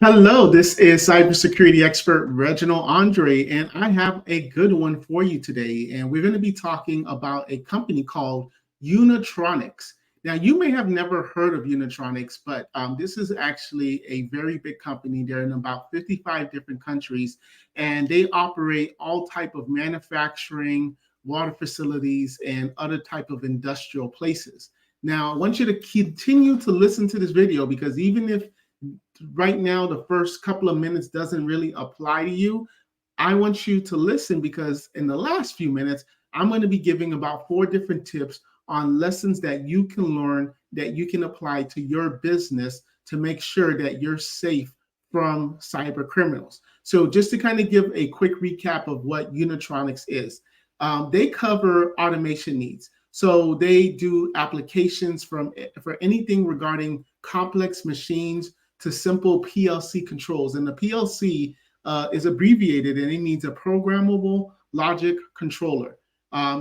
Hello, this is Cybersecurity Expert Reginald Andre, and I have a good one for you today. And we're going to be talking about a company called Unitronics. Now, you may have never heard of Unitronics, but this is actually a very big company. They're in about 55 different countries, and they operate all type of manufacturing, water facilities, and other type of industrial places. Now, I want you to continue to listen to this video because even if right now the first couple of minutes doesn't really apply to you, I want you to listen because in the last few minutes, I'm going to be giving about 4 different tips on lessons that you can learn that you can apply to your business to make sure that you're safe from cyber criminals. So just to kind of give a quick recap of what Unitronics is, they cover automation needs. So they do applications for anything regarding complex machines to simple PLC controls. And the PLC is abbreviated and it means a programmable logic controller.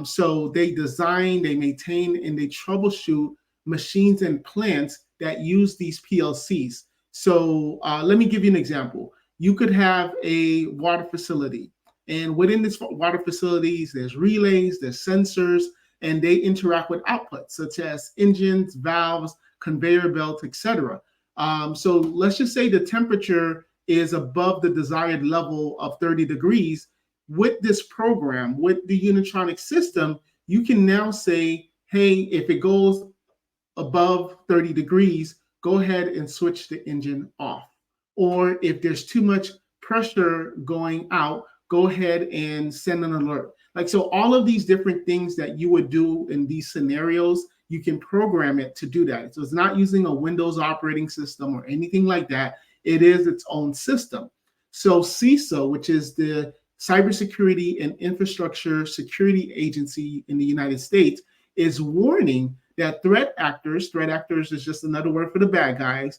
So they design, they maintain, and they troubleshoot machines and plants that use these PLCs. So let me give you an example. You could have a water facility, and within this water facilities, there's relays, there's sensors, and they interact with outputs such as engines, valves, conveyor belts, etc. So let's just say the temperature is above the desired level of 30 degrees. With this program, with the Unitronics system, you can now say, hey, if it goes above 30 degrees, go ahead and switch the engine off. Or if there's too much pressure going out, go ahead and send an alert. Like, so all of these different things that you would do in these scenarios, you can program it to do that. So it's not using a Windows operating system or anything like that. It is its own system. So CISA, which is the Cybersecurity and Infrastructure Security Agency in the United States, is warning that threat actors is just another word for the bad guys,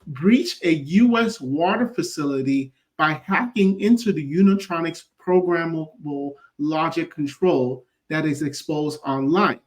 breach a U.S. water facility by hacking into the Unitronics programmable logic control that is exposed online.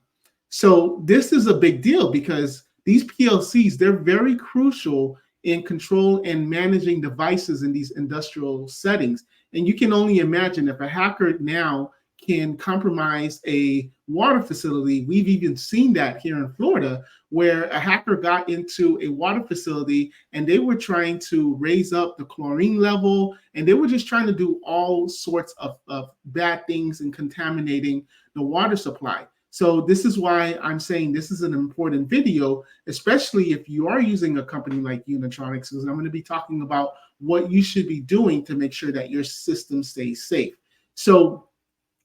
So this is a big deal because these PLCs, they're very crucial in control and managing devices in these industrial settings. And you can only imagine if a hacker now can compromise a water facility. We've even seen that here in Florida, where a hacker got into a water facility and they were trying to raise up the chlorine level, and they were just trying to do all sorts of bad things and contaminating the water supply. So this is why I'm saying this is an important video, especially if you are using a company like Unitronics, because I'm going to be talking about what you should be doing to make sure that your system stays safe. So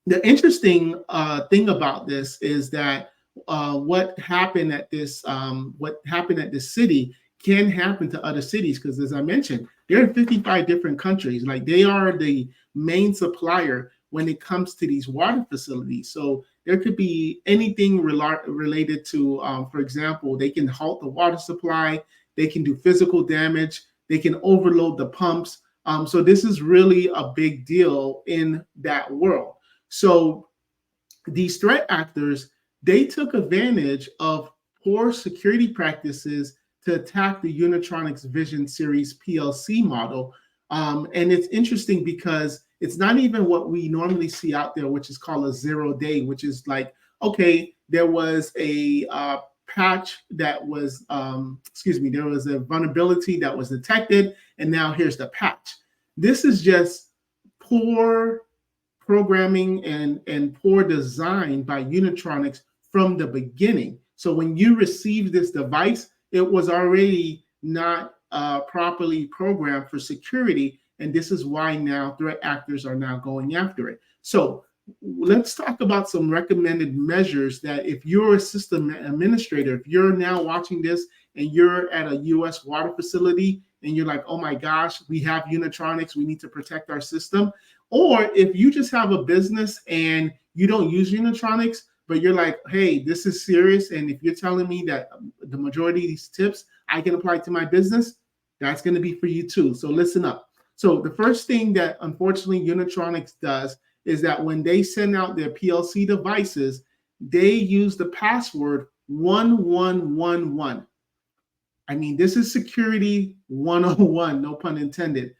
the interesting thing about this is that what happened at this city can happen to other cities, because as I mentioned, they're in 55 different countries. Like, they are the main supplier when it comes to these water facilities. So there could be anything related to, for example, they can halt the water supply, they can do physical damage, they can overload the pumps. So this is really a big deal in that world. So these threat actors, they took advantage of poor security practices to attack the Unitronics Vision Series PLC model. And it's interesting because it's not even what we normally see out there, which is called a 0-day, which is like, okay, there was a patch that was, there was a vulnerability that was detected, and now here's the patch. This is just poor programming and poor design by Unitronics from the beginning. So when you receive this device, it was already not properly programmed for security. And this is why now threat actors are now going after it. So let's talk about some recommended measures that if you're a system administrator, if you're now watching this and you're at a US water facility and you're like, oh my gosh, we have Unitronics, we need to protect our system. Or if you just have a business and you don't use Unitronics, but you're like, hey, this is serious, and if you're telling me that the majority of these tips I can apply to my business, that's going to be for you too. So listen up. So the first thing that unfortunately Unitronics does is that when they send out their PLC devices, they use the password 1111. I mean, this is security 101, no pun intended.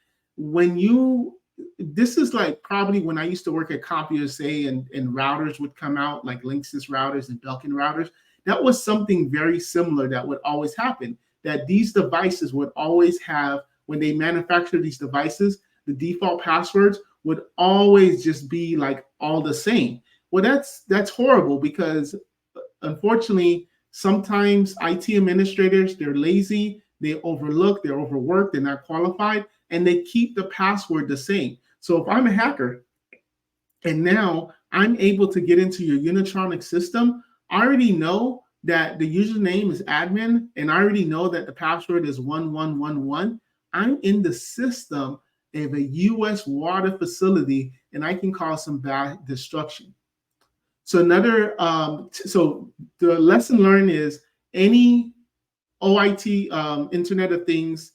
This is like probably when I used to work at CompUSA and routers would come out, like Linksys routers and Belkin routers. That was something very similar that would always happen, that these devices would always have, when they manufacture these devices, the default passwords would always just be like all the same. Well, that's horrible, because unfortunately, sometimes IT administrators, they're lazy, they overlook, they're overworked, they're not qualified, and they keep the password the same. So if I'm a hacker and now I'm able to get into your Unitronics system, I already know that the username is admin, and I already know that the password is 1111. I'm in the system of a US water facility, and I can cause some bad destruction. So so the lesson learned is any OIT, Internet of Things,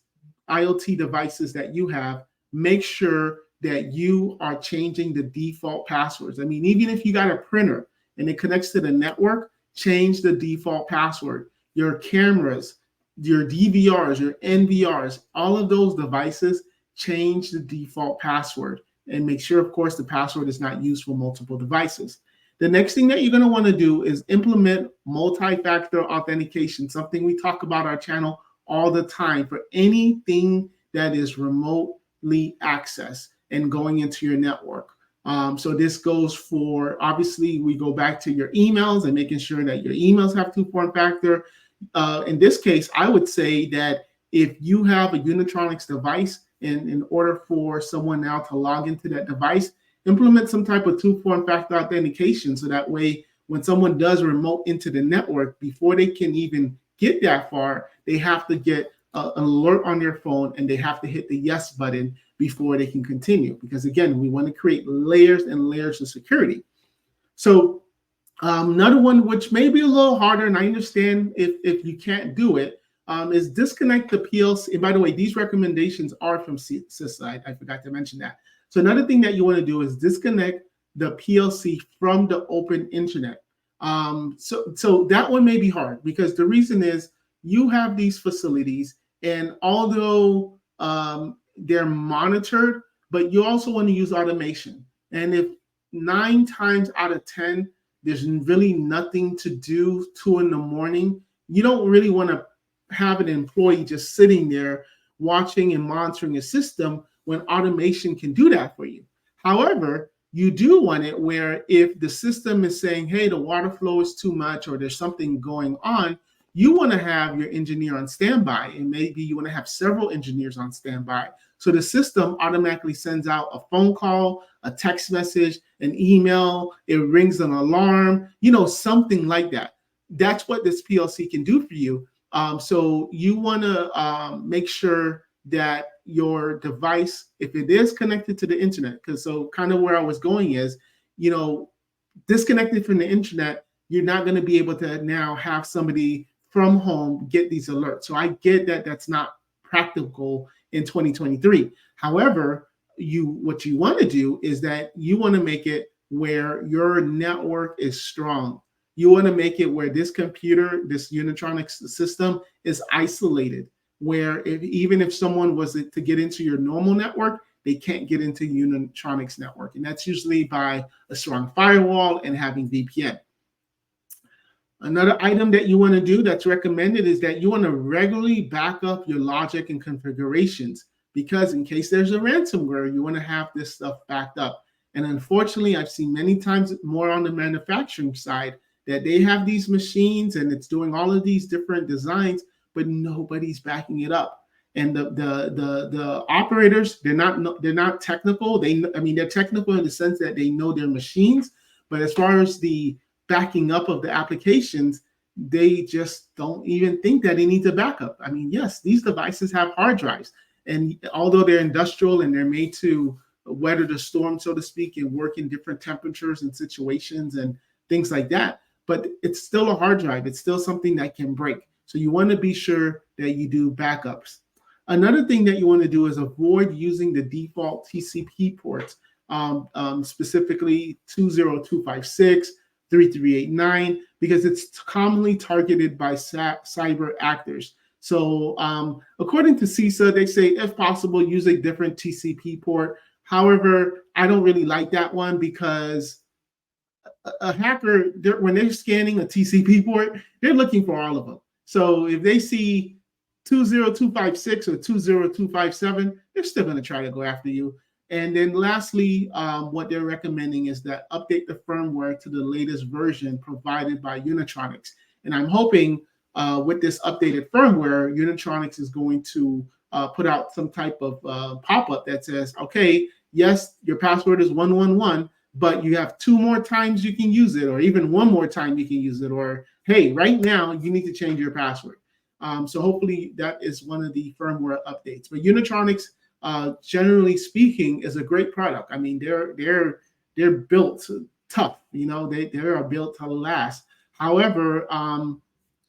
IoT devices that you have, make sure that you are changing the default passwords. I mean, even if you got a printer and it connects to the network, change the default password. Your cameras, your DVRs, your NVRs, all of those devices, change the default password, and make sure, of course, the password is not used for multiple devices. The next thing that you're going to want to do is implement multi-factor authentication, something we talk about our channel all the time for anything that is remotely accessed and going into your network. So this goes for, obviously, we go back to your emails and making sure that your emails have two-form factor. In this case, I would say that if you have a Unitronics device, and in order for someone now to log into that device, implement some type of two-form factor authentication, so that way when someone does remote into the network, before they can even get that far, they have to get an alert on their phone, and they have to hit the yes button before they can continue. Because again, we want to create layers and layers of security. So another one, which may be a little harder, and I understand if you can't do it, is disconnect the PLC. And by the way, these recommendations are from CISA. I forgot to mention that. So another thing that you want to do is disconnect the PLC from the open internet. So that one may be hard, because the reason is you have these facilities, and although they're monitored, but you also want to use automation. And if 9 times out of 10, there's really nothing to do 2 in the morning, you don't really want to have an employee just sitting there watching and monitoring a system when automation can do that for you. However, you do want it where if the system is saying, hey, the water flow is too much, or there's something going on, you want to have your engineer on standby, and maybe you want to have several engineers on standby. So the system automatically sends out a phone call, a text message, an email, it rings an alarm, something like that. That's what this PLC can do for you. So you want to make sure that your device, if it is connected to the internet, because so kind of where I was going is, disconnected from the internet, you're not going to be able to now have somebody from home get these alerts. So I get that that's not practical in 2023. However, what you want to do is that you want to make it where your network is strong. You want to make it where this computer, this Unitronics system is isolated, where even if someone was to get into your normal network, they can't get into Unitronics network. And that's usually by a strong firewall and having VPN. Another item that you want to do that's recommended is that you want to regularly back up your logic and configurations, because in case there's a ransomware, you want to have this stuff backed up. And unfortunately, I've seen many times more on the manufacturing side that they have these machines and it's doing all of these different designs, but nobody's backing it up. And the operators, they're not technical. They're technical in the sense that they know their machines, but as far as the backing up of the applications, they just don't even think that they need to back up. I mean, yes, these devices have hard drives, and although they're industrial and they're made to weather the storm, so to speak, and work in different temperatures and situations and things like that, but it's still a hard drive. It's still something that can break. So you want to be sure that you do backups. Another thing that you want to do is avoid using the default TCP ports, specifically 20256, 3389, because it's commonly targeted by cyber actors. So according to CISA, they say if possible, use a different TCP port. However, I don't really like that one because a hacker, when they're scanning a TCP port, they're looking for all of them. So if they see 20256 or 20257, they're still going to try to go after you. And then lastly, what they're recommending is that update the firmware to the latest version provided by Unitronics. And I'm hoping with this updated firmware, Unitronics is going to put out some type of pop-up that says, okay, yes, your password is 111, but you have 2 more times you can use it, or even 1 more time you can use it, or hey, right now you need to change your password. So hopefully that is one of the firmware updates. But Unitronics, generally speaking, is a great product. I mean, they're built tough. You know, they are built to last. However,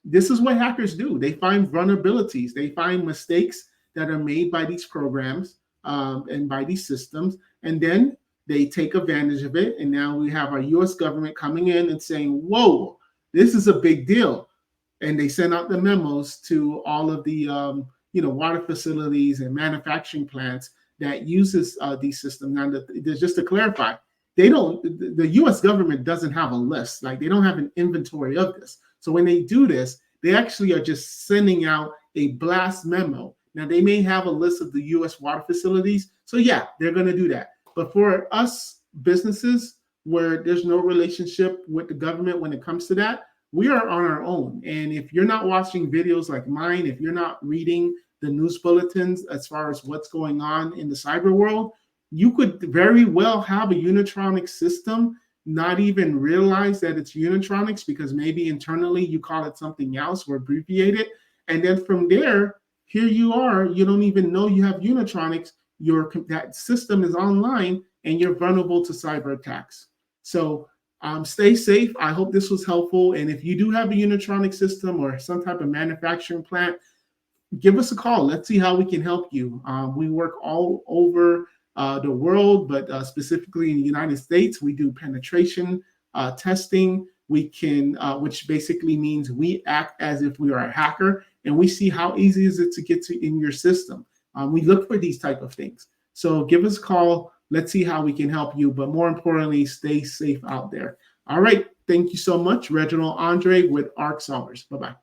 this is what hackers do. They find vulnerabilities. They find mistakes that are made by these programs and by these systems, and then they take advantage of it. And now we have our U.S. government coming in and saying, whoa, this is a big deal. And they send out the memos to all of the water facilities and manufacturing plants that uses these systems. Now, just to clarify, the U.S. government doesn't have a list. Like, they don't have an inventory of this. So when they do this, they actually are just sending out a blast memo. Now, they may have a list of the U.S. water facilities. So yeah, they're going to do that. But for us businesses where there's no relationship with the government when it comes to that, we are on our own. And if you're not watching videos like mine, if you're not reading the news bulletins as far as what's going on in the cyber world, you could very well have a Unitronics system, not even realize that it's Unitronics because maybe internally you call it something else or abbreviate it. And then from there, here you are, you don't even know you have Unitronics. That system is online and you're vulnerable to cyber attacks. So stay safe. I hope this was helpful. And if you do have a Unitronics system or some type of manufacturing plant, give us a call. Let's see how we can help you. We work all over the world, but specifically in the United States, we do penetration testing. We can, which basically means we act as if we are a hacker, and we see how easy is it to get to in your system. We look for these type of things. So give us a call. Let's see how we can help you. But more importantly, stay safe out there. All right. Thank you so much. Reginald Andre with Arc Solvers. Bye-bye.